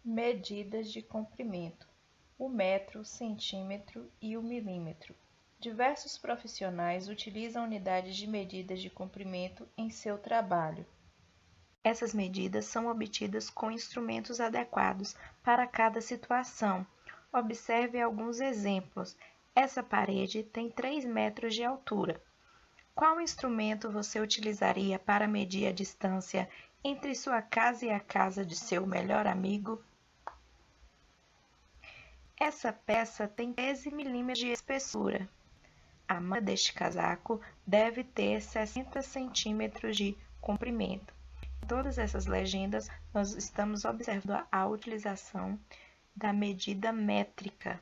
Medidas de comprimento: o metro, o centímetro e o milímetro. Diversos profissionais utilizam unidades de medidas de comprimento em seu trabalho. Essas medidas são obtidas com instrumentos adequados para cada situação. Observe alguns exemplos. Essa parede tem 3 metros de altura. Qual instrumento você utilizaria para medir a distância entre sua casa e a casa de seu melhor amigo? Essa peça tem 13 milímetros de espessura. A manga deste casaco deve ter 60 centímetros de comprimento. Em todas essas legendas, nós estamos observando a utilização da medida métrica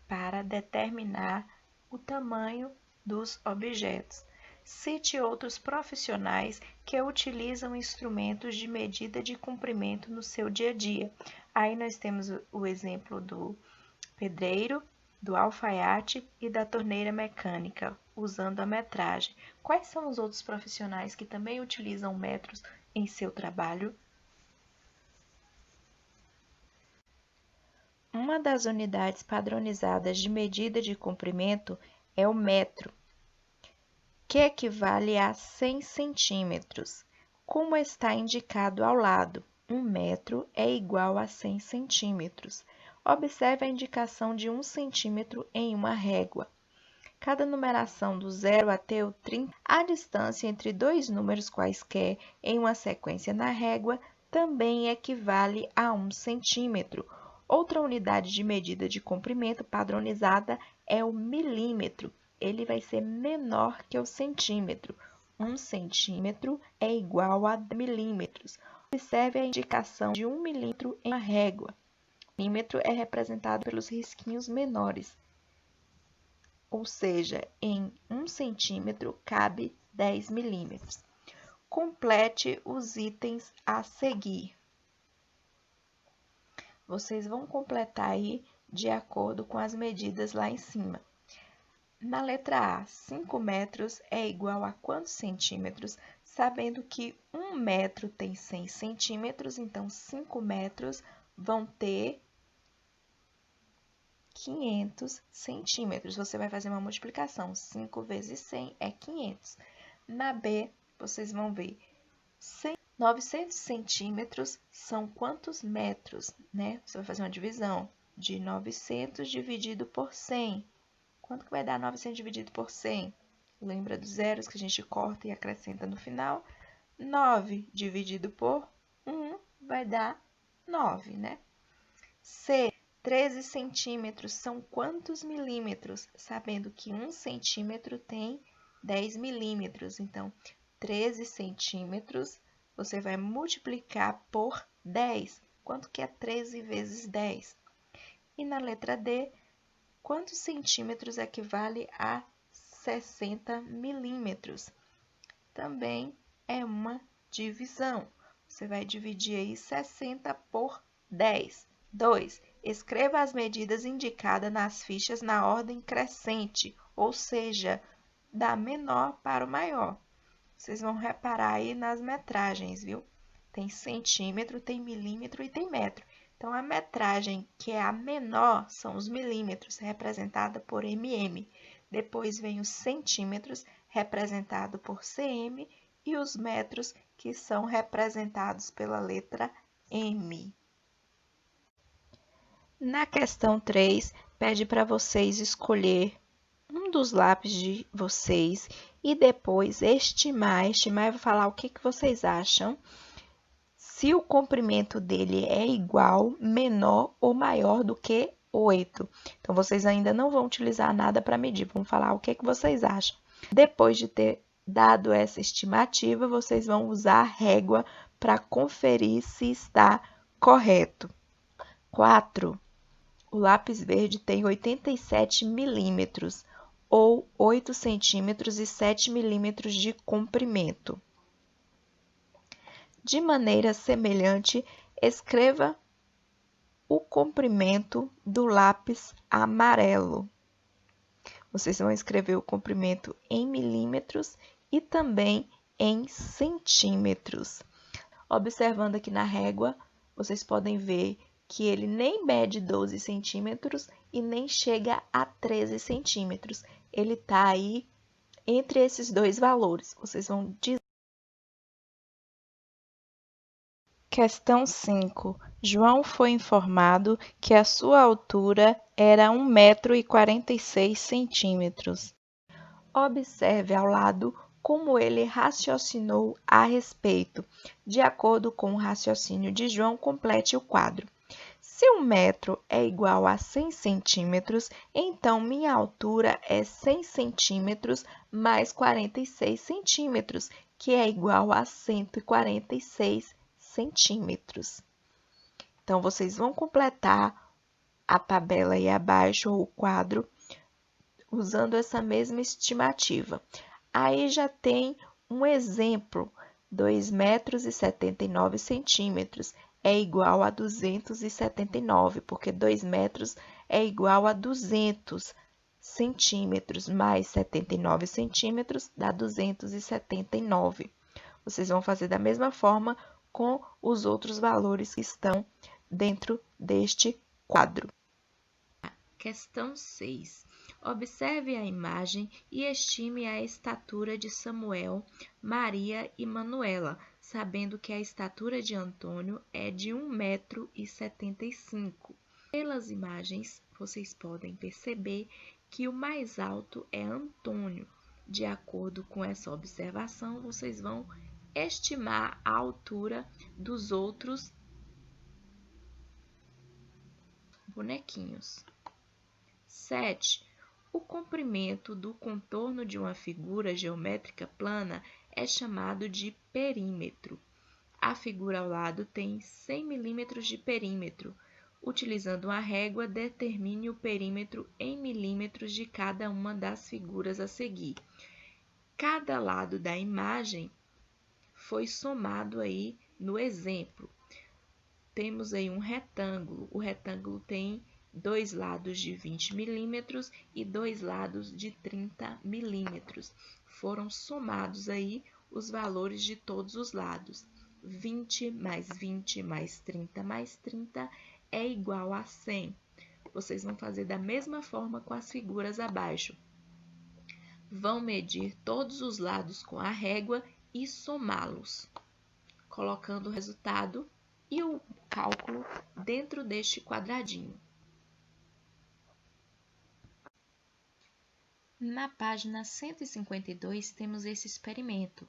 para determinar o tamanho dos objetos. Cite outros profissionais que utilizam instrumentos de medida de comprimento no seu dia a dia. Aí nós temos o exemplo do pedreiro, do alfaiate e da torneira mecânica, usando a metragem. Quais são os outros profissionais que também utilizam metros em seu trabalho? Uma das unidades padronizadas de medida de comprimento é o metro, que equivale a 100 centímetros. Como está indicado ao lado, 1 metro é igual a 100 centímetros. Observe a indicação de 1 centímetro em uma régua. Cada numeração do 0 até o 30, a distância entre dois números quaisquer em uma sequência na régua também equivale a 1 centímetro. Outra unidade de medida de comprimento padronizada é o milímetro. Ele vai ser menor que o centímetro. 1 centímetro é igual a 10 milímetros. Observe a indicação de 1 milímetro em uma régua. O milímetro é representado pelos risquinhos menores, ou seja, em 1 centímetro cabe 10 milímetros. Complete os itens a seguir. Vocês vão completar aí de acordo com as medidas lá em cima. Na letra A, 5 metros é igual a quantos centímetros? Sabendo que 1 metro tem 100 centímetros, então 5 metros vão ter 500 centímetros. Você vai fazer uma multiplicação. 5 vezes 100 é 500. Na B, vocês vão ver 900 centímetros são quantos metros, né? Você vai fazer uma divisão de 900 dividido por 100. Quanto que vai dar 900 dividido por 100? Lembra dos zeros que a gente corta e acrescenta no final? 9 dividido por 1 vai dar 9, né? C, 13 centímetros são quantos milímetros? Sabendo que 1 centímetro tem 10 milímetros. Então, 13 centímetros você vai multiplicar por 10. Quanto que é 13 vezes 10? E na letra D, quantos centímetros equivale a 60 milímetros? Também é uma divisão. Você vai dividir aí 60 por 10. 2. Escreva as medidas indicadas nas fichas na ordem crescente, ou seja, da menor para o maior. Vocês vão reparar aí nas metragens, viu? Tem centímetro, tem milímetro e tem metro. Então, a metragem, que é a menor, são os milímetros, representada por mm. Depois vem os centímetros, representado por cm, e os metros, que são representados pela letra M. Na questão 3, pede para vocês escolher um dos lápis de vocês e depois estimar. Estimar, eu vou falar o que vocês acham. Se o comprimento dele é igual, menor ou maior do que 8. Então, vocês ainda não vão utilizar nada para medir. Vamos falar o que vocês acham. Depois de ter dado essa estimativa, vocês vão usar a régua para conferir se está correto. 4. O lápis verde tem 87 milímetros, ou 8 centímetros e 7 milímetros de comprimento. De maneira semelhante, escreva o comprimento do lápis amarelo. Vocês vão escrever o comprimento em milímetros e também em centímetros. Observando aqui na régua, vocês podem ver que ele nem mede 12 centímetros e nem chega a 13 centímetros. Ele está aí entre esses dois valores. Vocês vão dizer. Questão 5. João foi informado que a sua altura era 1,46 m. Observe ao lado como ele raciocinou a respeito. De acordo com o raciocínio de João, complete o quadro. Se 1 metro é igual a 100 centímetros, então minha altura é 100 centímetros mais 46 centímetros, que é igual a 146 centímetros. Então, vocês vão completar a tabela aí abaixo, ou o quadro, usando essa mesma estimativa. Aí já tem um exemplo, 2,79 m é igual a 279, porque 2 metros é igual a 200 centímetros, mais 79 centímetros dá 279. Vocês vão fazer da mesma forma com os outros valores que estão dentro deste quadro. Questão 6. Observe a imagem e estime a estatura de Samuel, Maria e Manuela, sabendo que a estatura de Antônio é de 1,75 m. Pelas imagens, vocês podem perceber que o mais alto é Antônio. De acordo com essa observação, vocês vão estimar a altura dos outros bonequinhos. 7. O comprimento do contorno de uma figura geométrica plana é chamado de perímetro. A figura ao lado tem 100 milímetros de perímetro. Utilizando uma régua, determine o perímetro em milímetros de cada uma das figuras a seguir. Cada lado da imagem foi somado aí no exemplo. Temos aí um retângulo. O retângulo tem 2 lados de 20 milímetros e 2 lados de 30 milímetros. Foram somados aí os valores de todos os lados. 20 mais 20 mais 30 mais 30 é igual a 100. Vocês vão fazer da mesma forma com as figuras abaixo. Vão medir todos os lados com a régua e somá-los, colocando o resultado e o cálculo dentro deste quadradinho. Na página 152 temos esse experimento.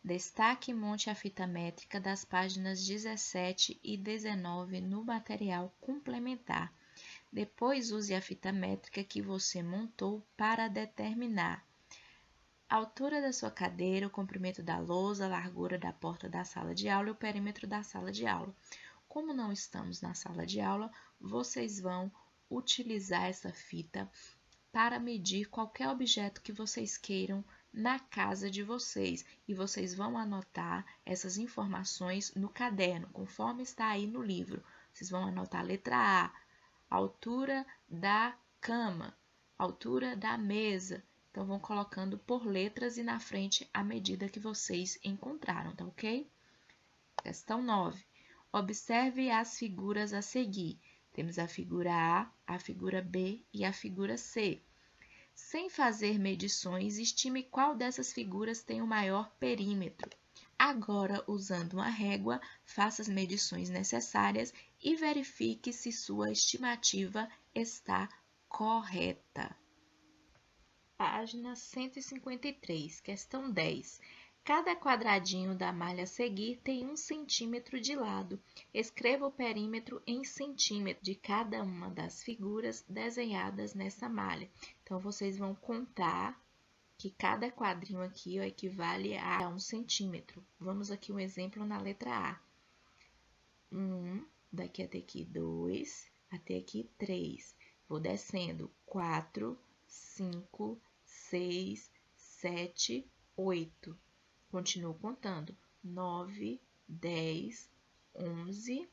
Destaque e monte a fita métrica das páginas 17 e 19 no material complementar. Depois use a fita métrica que você montou para determinar a altura da sua cadeira, o comprimento da lousa, a largura da porta da sala de aula e o perímetro da sala de aula. Como não estamos na sala de aula, vocês vão utilizar essa fita para medir qualquer objeto que vocês queiram na casa de vocês. E vocês vão anotar essas informações no caderno, conforme está aí no livro. Vocês vão anotar a letra A, altura da cama, altura da mesa. Então, vão colocando por letras e na frente a medida que vocês encontraram, tá ok? Questão 9. Observe as figuras a seguir. Temos a figura A, a figura B e a figura C. Sem fazer medições, estime qual dessas figuras tem o maior perímetro. Agora, usando uma régua, faça as medições necessárias e verifique se sua estimativa está correta. Página 153, questão 10. Cada quadradinho da malha a seguir tem 1 centímetro de lado. Escreva o perímetro em centímetros de cada uma das figuras desenhadas nessa malha. Então, vocês vão contar que cada quadrinho aqui equivale a 1 centímetro. Vamos aqui um exemplo na letra A. 1, daqui até aqui 2, até aqui 3. Vou descendo 4, 5, 6, 7, 8. Continuo contando. 9, 10, 11,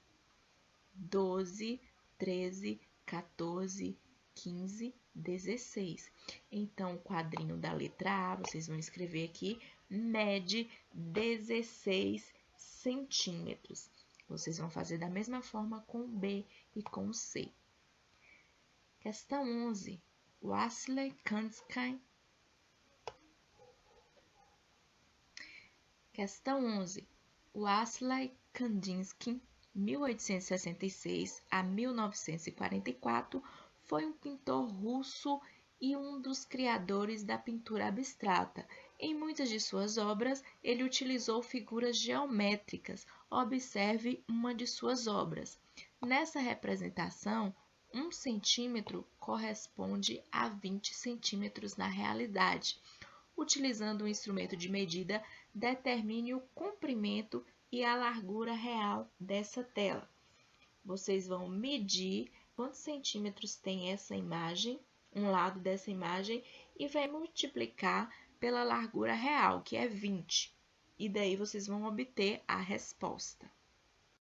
12, 13, 14, 15, 16. Então, o quadrinho da letra A, vocês vão escrever aqui, mede 16 centímetros. Vocês vão fazer da mesma forma com o B e com o C. Questão 11. Wassily Kandinsky. Questão 11. Wassily Kandinsky, 1866 a 1944, foi um pintor russo e um dos criadores da pintura abstrata. Em muitas de suas obras, ele utilizou figuras geométricas. Observe uma de suas obras. Nessa representação, 1 centímetro corresponde a 20 centímetros na realidade. Utilizando um instrumento de medida, determine o comprimento e a largura real dessa tela. Vocês vão medir quantos centímetros tem essa imagem, um lado dessa imagem, e vai multiplicar pela largura real, que é 20. E daí vocês vão obter a resposta.